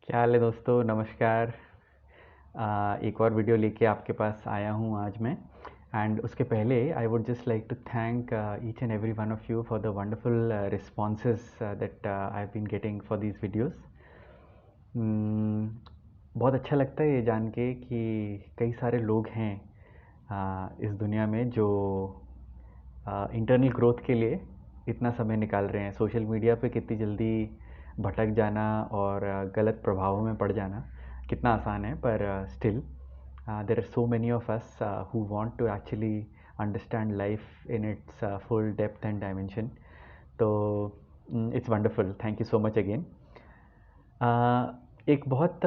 क्या हाल है दोस्तों, नमस्कार। एक और वीडियो लेके आपके पास आया हूँ आज मैं। एंड उसके पहले I would just like to thank each and every one of you for the wonderful responses that I have been getting for these videos. बहुत अच्छा लगता है ये जान के कि कई सारे लोग हैं इस दुनिया में जो इंटरनल ग्रोथ के लिए इतना समय निकाल रहे हैं। सोशल मीडिया पे कितनी जल्दी भटक जाना और गलत प्रभावों में पड़ जाना कितना आसान है, पर still there are so many of us who want to actually understand life in its full depth and dimension. तो it's wonderful, thank you so much again. एक बहुत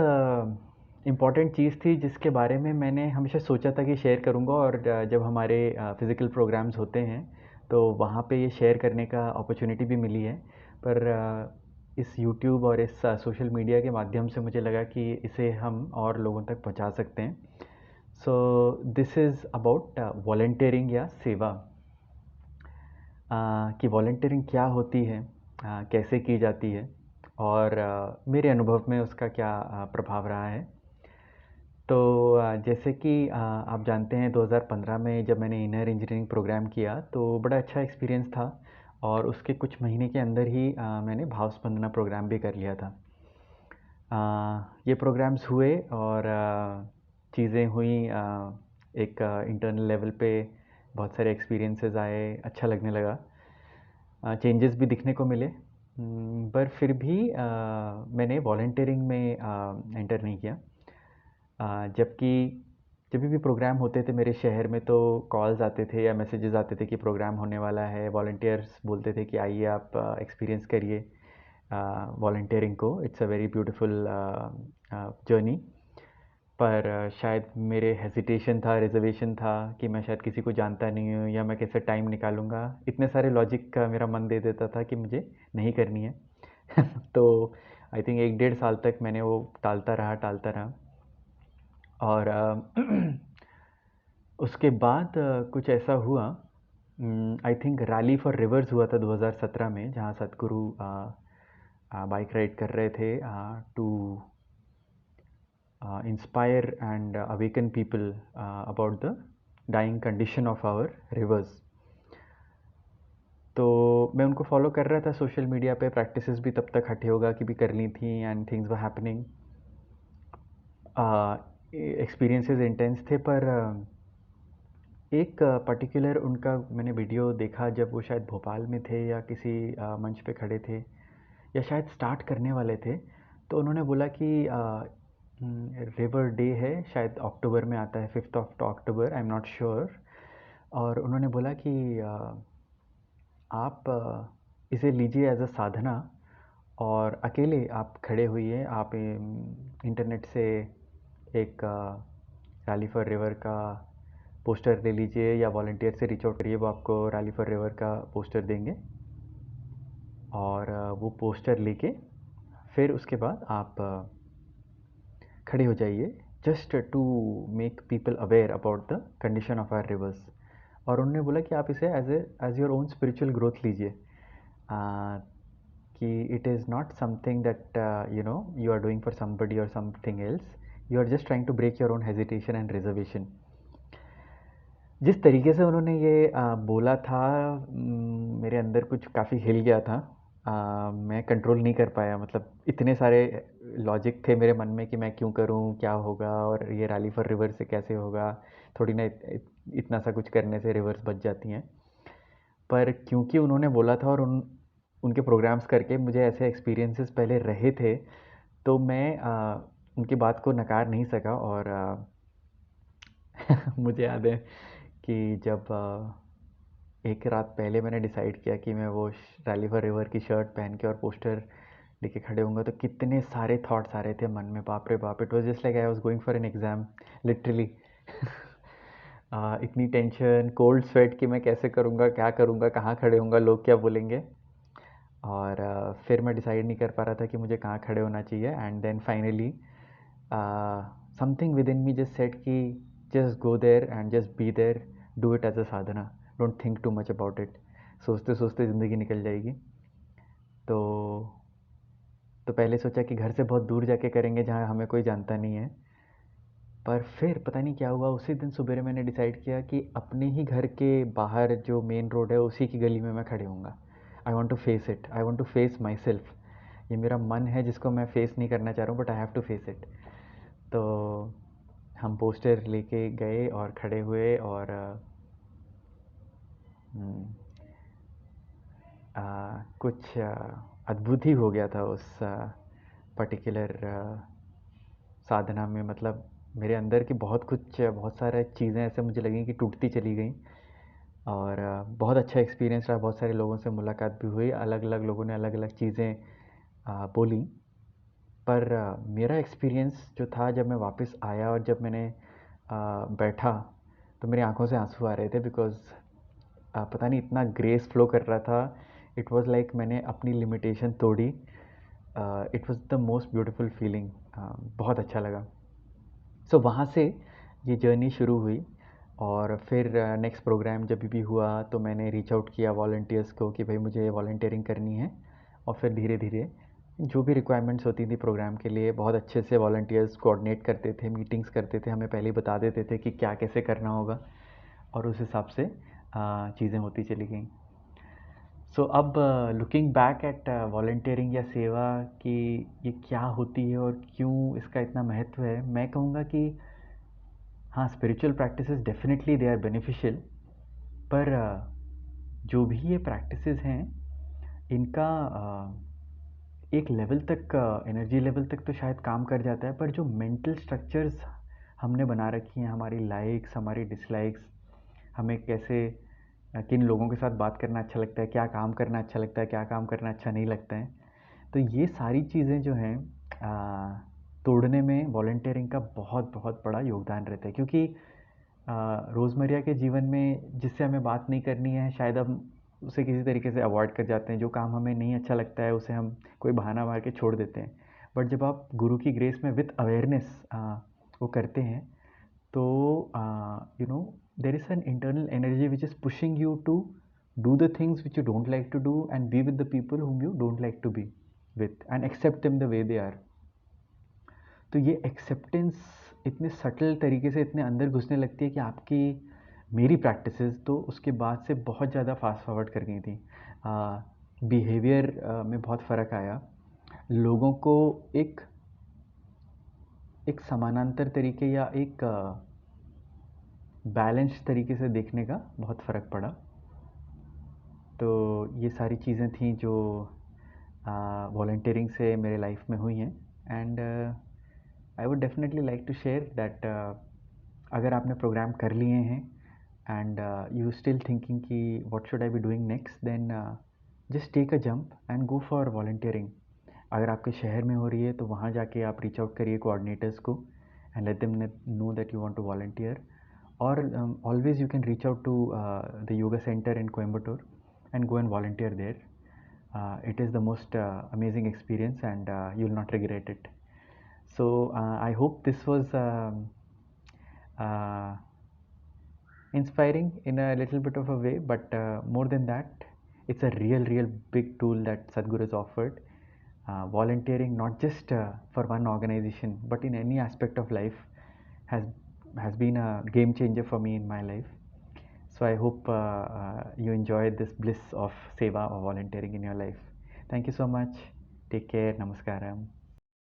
इम्पॉर्टेंट चीज़ थी जिसके बारे में मैंने हमेशा सोचा था कि शेयर करूँगा, और जब हमारे फिज़िकल प्रोग्राम्स होते हैं तो वहाँ पे ये शेयर करने का अपॉर्चुनिटी भी मिली है। पर इस यूट्यूब और इस सोशल मीडिया के माध्यम से मुझे लगा कि इसे हम और लोगों तक पहुँचा सकते हैं। So this is about volunteering या सेवा। कि वॉलंटियरिंग क्या होती है, कैसे की जाती है, और मेरे अनुभव में उसका क्या प्रभाव रहा है। तो जैसे कि आप जानते हैं 2015 में जब मैंने इनर इंजीनियरिंग प्रोग्राम किया तो बड़ा अच्छा एक्सपीरियंस था, और उसके कुछ महीने के अंदर ही मैंने भाव स्पंदना प्रोग्राम भी कर लिया था। ये प्रोग्राम्स हुए और चीज़ें हुई, एक इंटरनल लेवल पे बहुत सारे एक्सपीरियंसेस आए, अच्छा लगने लगा, चेंजेस भी दिखने को मिले। पर फिर भी मैंने वॉलंटियरिंग में एंटर नहीं किया। जबकि जब भी प्रोग्राम होते थे मेरे शहर में तो कॉल्स आते थे या मैसेजेस आते थे कि प्रोग्राम होने वाला है। वॉलंटियर्स बोलते थे कि आइए आप एक्सपीरियंस करिए वॉलंटियरिंग को, it's a very beautiful journey. पर शायद मेरे हेजिटेशन था, रिजर्वेशन था कि मैं शायद किसी को जानता नहीं हूँ या मैं कैसे टाइम निकालूंगा, इतने सारे लॉजिक का मेरा मन दे देता था कि मुझे नहीं करनी है। तो आई थिंक 1 डेढ़ साल तक मैंने वो टालता रहा। और उसके बाद कुछ ऐसा हुआ, I think rally for reverse हुआ था 2017 में, जहाँ सतगुरु बाइक राइड कर रहे थे to inspire and awaken people about the dying condition of our rivers. तो मैं उनको फॉलो कर रहा था सोशल मीडिया पे, प्रैक्टिसेस भी तब तक हठे योगा की भी करनी थी and things were happening. Experiences intense थे, पर एक पर्टिकुलर उनका मैंने वीडियो देखा जब वो शायद भोपाल में थे या किसी मंच पे खड़े थे या शायद स्टार्ट करने वाले थे। तो उन्होंने बोला कि रिवर डे है, शायद अक्टूबर में आता है, 5 of October, I am not sure. और उन्होंने बोला कि आप इसे लीजिए एज अ साधना, और अकेले आप खड़े हुइए, आप इंटरनेट से एक रैली फॉर रिवर का पोस्टर ले लीजिए या वॉलंटियर से रीच आउट करिए, वो आपको रैली फॉर रिवर का पोस्टर देंगे। और वो पोस्टर लेके फिर उसके बाद आप खड़े हो जाइए, just to make people aware about the condition of our rivers. और उन्होंने बोला कि आप इसे as your own spiritual growth लीजिए, कि it is not something that you are doing for somebody और something else, you are just trying to break your own hesitation and reservation. जिस तरीके से उन्होंने ये बोला था, मेरे अंदर कुछ काफ़ी हिल गया था। मैं कंट्रोल नहीं कर पाया, मतलब इतने सारे लॉजिक थे मेरे मन में कि मैं क्यों करूं, क्या होगा, और ये रैली फॉर रिवर से कैसे होगा, थोड़ी ना इतना सा कुछ करने से रिवर्स बच जाती हैं। पर क्योंकि उन्होंने बोला था और उनके प्रोग्राम्स करके मुझे ऐसे एक्सपीरियंसेस पहले रहे थे, तो मैं उनकी बात को नकार नहीं सका। और मुझे याद है कि जब एक रात पहले मैंने डिसाइड किया कि मैं वो रैली फॉर रिवर की शर्ट पहन के और पोस्टर लेके खड़े होऊंगा, तो कितने सारे थॉट्स आ रहे थे मन में, बाप रे बाप, it was just like I was going for an exam, literally. इतनी टेंशन, कोल्ड स्वेट कि मैं कैसे करूँगा, क्या करूँगा, कहाँ खड़े होऊंगा, लोग क्या बोलेंगे। और फिर मैं डिसाइड नहीं कर पा रहा था कि मुझे कहाँ खड़े होना चाहिए। And then finally something within me just said कि just go there and just be there, do it as a sadhana, don't think too much about it. सोचते सोचते ज़िंदगी निकल जाएगी। तो तो पहले सोचा कि घर से बहुत दूर जाके करेंगे जहाँ हमें कोई जानता नहीं है, पर फिर पता नहीं क्या हुआ, उसी दिन सुबह मैंने डिसाइड किया कि अपने ही घर के बाहर जो मेन रोड है उसी की गली में मैं खड़े होऊंगा। I want to face it, I want to face myself. ये मेरा मन है जिसको मैं फेस नहीं करना चाह रहा हूँ, but I have to face it. तो हम पोस्टर लेके गए और खड़े हुए, और हम्म, कुछ अद्भुत ही हो गया था उस पर्टिकुलर साधना में। मतलब मेरे अंदर की बहुत सारे चीज़ें ऐसे मुझे लगी कि टूटती चली गई, और बहुत अच्छा एक्सपीरियंस रहा। बहुत सारे लोगों से मुलाकात भी हुई, अलग अलग लोगों ने अलग अलग चीज़ें बोली। पर मेरा एक्सपीरियंस जो था, जब मैं वापस आया और जब मैंने बैठा, तो मेरी आंखों से आंसू आ रहे थे, बिकॉज़ पता नहीं इतना ग्रेस फ्लो कर रहा था। इट वाज लाइक मैंने अपनी लिमिटेशन तोड़ी। It was the most beautiful feeling. बहुत अच्छा लगा। सो वहाँ से ये जर्नी शुरू हुई, और फिर नेक्स्ट प्रोग्राम जब भी हुआ तो मैंने रीच आउट किया वॉलंटियर्स को कि भाई मुझे वॉलंटियरिंग करनी है। और फिर धीरे धीरे जो भी रिक्वायरमेंट्स होती थी प्रोग्राम के लिए, बहुत अच्छे से वॉलंटियर्स कोऑर्डिनेट करते थे, मीटिंग्स करते थे, हमें पहले ही बता देते थे कि क्या कैसे करना होगा, और उस हिसाब से चीज़ें होती चली गई। सो अब लुकिंग बैक एट वॉलंटियरिंग या सेवा कि ये क्या होती है और क्यों इसका इतना महत्व है, मैं कहूँगा कि हाँ, spiritual practices definitely they are beneficial. पर जो भी ये प्रैक्टिसेस हैं, इनका एक लेवल तक, एनर्जी लेवल तक तो शायद काम कर जाता है, पर जो मेंटल स्ट्रक्चर्स हमने बना रखी हैं, हमारी लाइक्स, हमारी डिसलाइक्स, हमें कैसे किन लोगों के साथ बात करना अच्छा लगता है, क्या काम करना अच्छा लगता है, क्या काम करना अच्छा नहीं लगता है, तो ये सारी चीज़ें जो हैं तोड़ने में वॉलंटियरिंग का बहुत बहुत बड़ा योगदान रहता है। क्योंकि रोज़मर्रा के जीवन में जिससे हमें बात नहीं करनी है, शायद हम उसे किसी तरीके से अवॉइड कर जाते हैं। जो काम हमें नहीं अच्छा लगता है उसे हम कोई बहाना मार के छोड़ देते हैं। बट जब आप गुरु की ग्रेस में विथ अवेयरनेस वो करते हैं, तो you know there is an internal energy which is pushing you to do the things which you don't like to do, and be with the people whom you don't like to be with, and accept them the way they are. तो ये acceptance इतने subtle तरीके से इतने अंदर घुसने लगती है कि आपकी मेरी प्रैक्टिसेस तो उसके बाद से बहुत ज़्यादा फास्ट फॉरवर्ड कर गई थी। बिहेवियर में बहुत फ़र्क आया। लोगों को एक एक समानांतर तरीके या एक बैलेंस तरीके से देखने का बहुत फ़र्क पड़ा। तो ये सारी चीज़ें थी जो वॉलंटियरिंग से मेरे लाइफ में हुई हैं। And I would definitely like to share that अगर आपने प्रोग्राम कर लिए हैं एंड यू स्टिल थिंकिंग कि what should I be doing next, then just take a jump and go for volunteering. अगर आपके शहर में हो रही है तो वहाँ जाके आप रीच आउट करिए कोऑर्डिनेटर्स को, and let them know that you want to volunteer. और always you can reach out to the yoga center in Coimbatore and go and volunteer there. It is the most amazing experience, and you will not regret it. So I hope this was uh, inspiring in a little bit of a way, but more than that, it's a real big tool that Sadhguru has offered. Volunteering, not just for one organization, but in any aspect of life, has has been a game changer for me in my life. So I hope you enjoyed this bliss of seva or volunteering in your life. Thank you so much. Take care. Namaskaram.